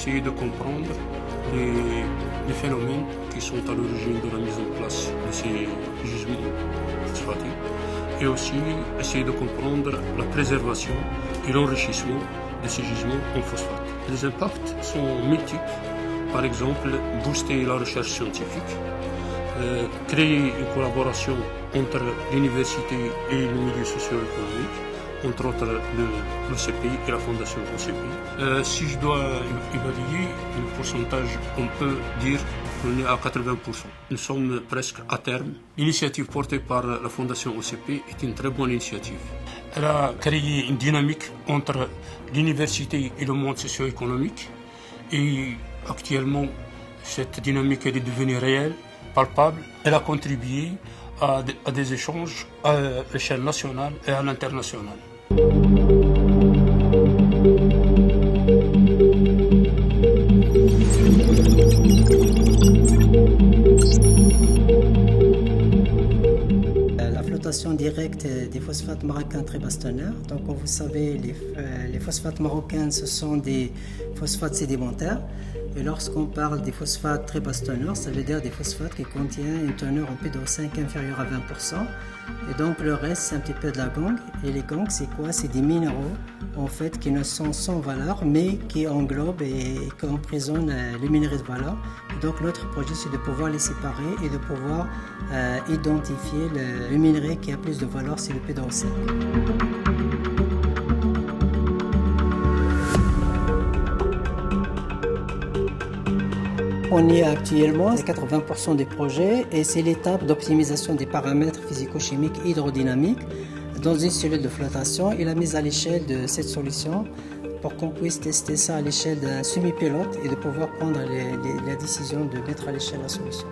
essayer de comprendre les phénomènes qui sont à l'origine de la mise en place de ces gisements phosphatiques et aussi essayer de comprendre la préservation et l'enrichissement de ces gisements en phosphate. Les impacts sont multiples, par exemple booster la recherche scientifique, créer une collaboration entre l'université et le milieu socio-économique, entre autres l'OCP et la fondation OCP. Si je dois évaluer le pourcentage, on peut dire qu'on est à 80%. Nous sommes presque à terme. L'initiative portée par la fondation OCP est une très bonne initiative. Elle a créé une dynamique entre l'université et le monde socio-économique et actuellement cette dynamique est devenue réelle, palpable. Elle a contribué à des échanges à l'échelle nationale et à l'international. La flotation directe des phosphates marocains très basse teneur. Donc, comme vous savez, les phosphates marocains, ce sont des phosphates sédimentaires. Et lorsqu'on parle des phosphates très basse teneur, ça veut dire des phosphates qui contiennent une teneur en P2O5 inférieure à 20%. Et donc le reste, c'est un petit peu de la gangue. Et les gangues, c'est quoi? C'est des minéraux, en fait, qui ne sont sans valeur, mais qui englobent et qui emprisonnent les minéraux de valeur. Et donc notre projet, c'est de pouvoir les séparer et de pouvoir identifier le minerai qui a plus de valeur, c'est le P2O5. On y est actuellement à 80% des projets et c'est l'étape d'optimisation des paramètres physico-chimiques et hydrodynamiques dans une cellule de flotation et la mise à l'échelle de cette solution pour qu'on puisse tester ça à l'échelle d'un semi-pilote et de pouvoir prendre la décision de mettre à l'échelle la solution.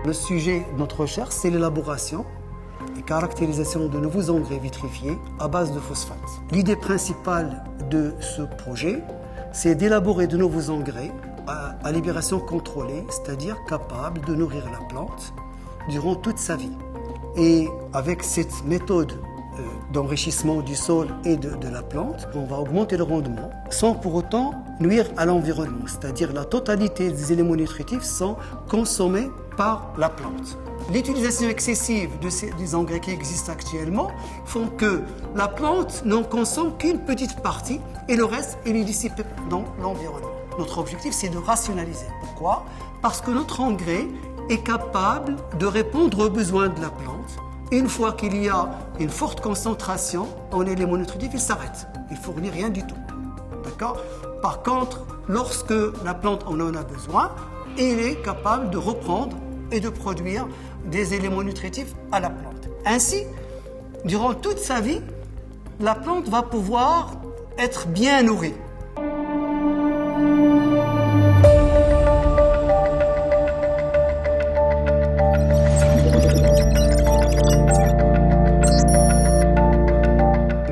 Le sujet de notre recherche, c'est l'élaboration et caractérisation de nouveaux engrais vitrifiés à base de phosphate. L'idée principale de ce projet, c'est d'élaborer de nouveaux engrais à libération contrôlée, c'est-à-dire capables de nourrir la plante durant toute sa vie. Et avec cette méthode d'enrichissement du sol et de la plante, on va augmenter le rendement sans pour autant nuire à l'environnement, c'est-à-dire la totalité des éléments nutritifs sont consommés par la plante. L'utilisation excessive des engrais qui existent actuellement font que la plante n'en consomme qu'une petite partie et le reste est dissipé dans l'environnement. Notre objectif, c'est de rationaliser. Pourquoi? Parce que notre engrais est capable de répondre aux besoins de la plante. Une fois qu'il y a une forte concentration en éléments nutritifs, il s'arrête. Il ne fournit rien du tout. D'accord? Par contre, lorsque la plante en a besoin, il est capable de reprendre et de produire des éléments nutritifs à la plante. Ainsi, durant toute sa vie, la plante va pouvoir être bien nourrie.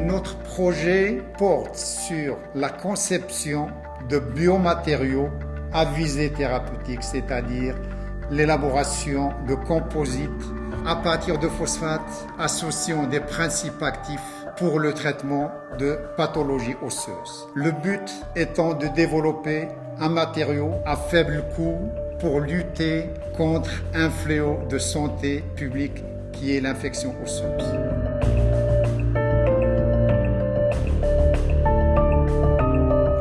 Notre projet porte sur la conception de biomatériaux à visée thérapeutique, c'est-à-dire l'élaboration de composites à partir de phosphates associant des principes actifs pour le traitement de pathologies osseuses. Le but étant de développer un matériau à faible coût pour lutter contre un fléau de santé publique qui est l'infection osseuse.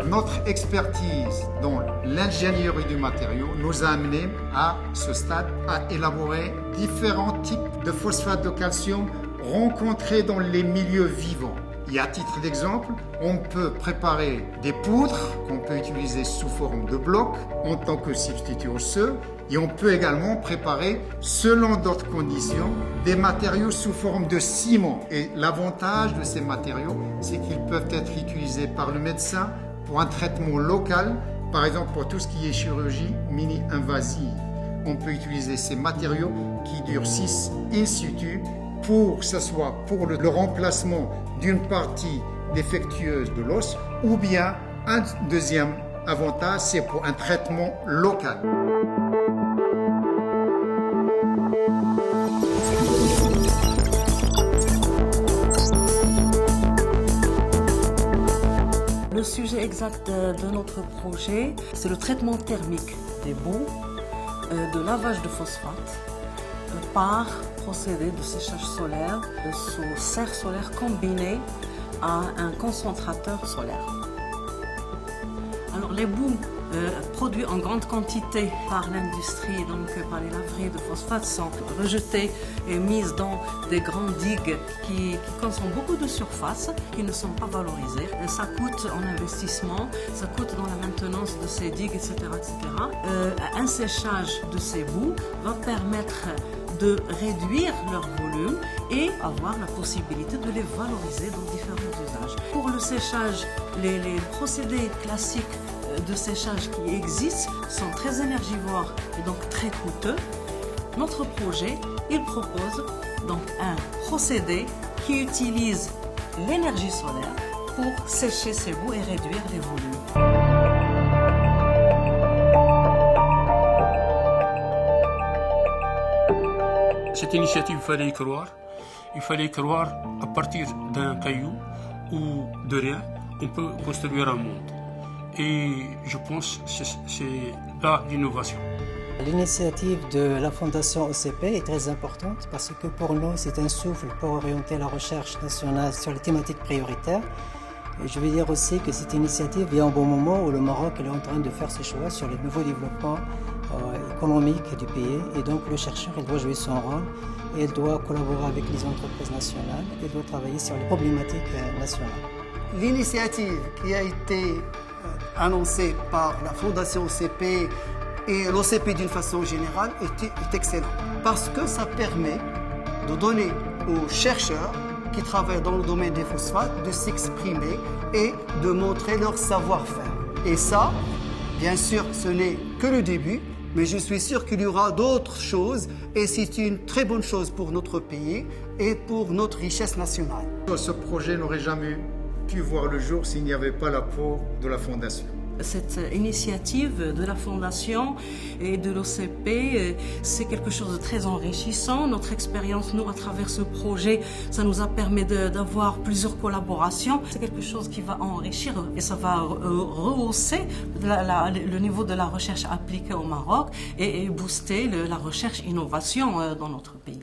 Notre expertise dans l'ingénierie du matériau nous a amené à ce stade à élaborer différents types de phosphate de calcium rencontrés dans les milieux vivants. Et à titre d'exemple, on peut préparer des poudres qu'on peut utiliser sous forme de blocs en tant que substitut osseux et on peut également préparer, selon d'autres conditions, des matériaux sous forme de ciment. Et l'avantage de ces matériaux, c'est qu'ils peuvent être utilisés par le médecin pour un traitement local, par exemple pour tout ce qui est chirurgie mini-invasive. On peut utiliser ces matériaux qui durcissent in situ pour que ce soit pour le remplacement d'une partie défectueuse de l'os ou bien un deuxième avantage, c'est pour un traitement local. sujet exact de notre projet, c'est le traitement thermique des boues de lavage de phosphate par procédé de séchage solaire sous serre solaire combiné à un concentrateur solaire. Alors les boues produits en grande quantité par l'industrie, donc par les laveries de phosphate, sont rejetées et mises dans des grandes digues qui consomment beaucoup de surface, qui ne sont pas valorisées. Ça coûte en investissement, ça coûte dans la maintenance de ces digues, etc. etc. Un séchage de ces boues va permettre de réduire leur volume et avoir la possibilité de les valoriser dans différents usages. Pour le séchage, les procédés classiques de séchage qui existent sont très énergivores et donc très coûteux. Notre projet, il propose donc un procédé qui utilise l'énergie solaire pour sécher ces boues et réduire les volumes. Cette initiative, il fallait y croire. Il fallait y croire à partir d'un caillou ou de rien, on peut construire un monde. Et je pense que c'est là l'innovation. L'initiative de la Fondation OCP est très importante parce que pour nous, c'est un souffle pour orienter la recherche nationale sur les thématiques prioritaires. Et je veux dire aussi que cette initiative vient au bon moment où le Maroc est en train de faire ses choix sur les nouveaux développements économiques du pays. Et donc le chercheur, il doit jouer son rôle et il doit collaborer avec les entreprises nationales, il doit travailler sur les problématiques nationales. L'initiative qui a été annoncée par la Fondation OCP et l'OCP d'une façon générale est excellente parce que ça permet de donner aux chercheurs qui travaillent dans le domaine des phosphates de s'exprimer et de montrer leur savoir-faire. Et ça, bien sûr, ce n'est que le début, mais je suis sûr qu'il y aura d'autres choses et c'est une très bonne chose pour notre pays et pour notre richesse nationale. Ce projet n'aurait jamais pu voir le jour s'il n'y avait pas l'apport de la Fondation. Cette initiative de la Fondation et de l'OCP, c'est quelque chose de très enrichissant. Notre expérience, nous, à travers ce projet, ça nous a permis d'avoir plusieurs collaborations. C'est quelque chose qui va enrichir et ça va rehausser le niveau de la recherche appliquée au Maroc et booster la recherche-innovation dans notre pays.